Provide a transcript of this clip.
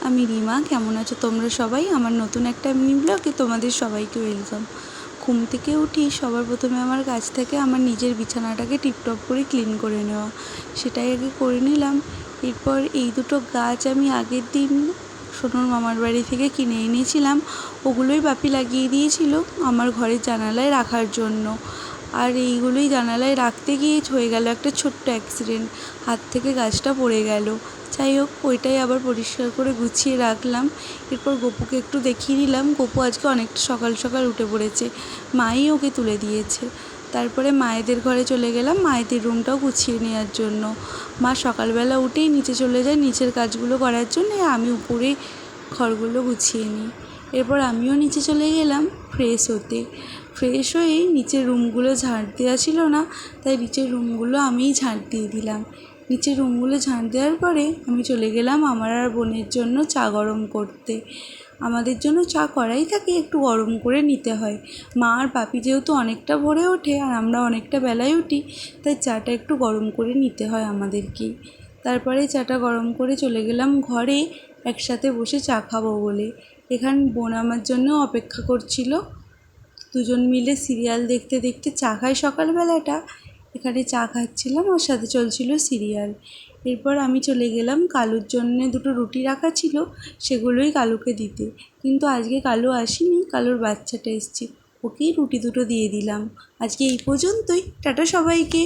আমি রিমা। কেমন আছো তোমরা সবাই? আমার নতুন একটা মিনি ব্লগে তোমাদের সবাইকে ওয়েলকাম। ঘুম থেকে উঠি সবার প্রথমে আমার কাছ থেকে আমার নিজের বিছানাটাকে টিপটপ করে ক্লিন করে নেওয়া, সেটাই আগে করে নিলাম। এরপর এই দুটো গাছ আমি আগের দিন সোনুর মামার বাড়ি থেকে কিনে এনেছিলাম, ওগুলোই বাপি লাগিয়ে দিয়েছিল আমার ঘরের জানালায় রাখার জন্য। আর এইগুলোই জানালায় রাখতে গিয়ে হয়ে গেল একটা ছোট্ট অ্যাক্সিডেন্ট, হাত থেকে গাছটা পড়ে গেল। যাই হোক, ওইটাই আবার পরিষ্কার করে গুছিয়ে রাখলাম। এরপর গপুকে একটু দেখিয়ে দিলাম। গপু আজকে অনেকটা সকাল সকাল উঠে পড়েছে, মাই ওকে তুলে দিয়েছে। তারপরে মায়েদের ঘরে চলে গেলাম মায়েদের রুমটাও গুছিয়ে নেওয়ার জন্য। মা সকালবেলা উঠেই নিচে চলে যায় নিচের কাজগুলো করার জন্য, আমি উপরে ঘরগুলো গুছিয়ে নিই। এরপর আমিও নিচে চলে গেলাম ফ্রেশ হতে। ফ্রেশ হয়েই নিচের রুমগুলো ঝাঁট দেওয়া ছিল না, তাই নিচের রুমগুলো আমিই ঝাঁট দিয়ে দিলাম। নিচের রুমগুলো ঝাঁট দেওয়ার পরে আমি চলে গেলাম আমার আর বোনের জন্য চা গরম করতে। আমাদের জন্য চা করাই থাকে, একটু গরম করে নিতে হয়। মা আর পাপি যেহেতু অনেকটা ভোরে ওঠে আর আমরা অনেকটা বেলায় উঠি, তাই চাটা একটু গরম করে নিতে হয় আমাদেরকেই। তারপরে চাটা গরম করে চলে গেলাম ঘরে একসাথে বসে চা খাবো বলে। এখানে বোন আমার জন্য অপেক্ষা করছিল। দুজন মিলে সিরিয়াল দেখতে দেখতে চা খাই সকালবেলাটা। এখানে চা খাচ্ছিলাম, ওর সাথে চলছিল সিরিয়াল। এরপর আমি চলে গেলাম কালুর জন্যে দুটো রুটি রাখা ছিল, সেগুলোই কালুকে দিতে। কিন্তু আজকে কালু আসেনি, কালুর বাচ্চাটা এসছে, ওকেই রুটি দুটো দিয়ে দিলাম। আজকে এই পর্যন্তই, টাটা সবাইকে।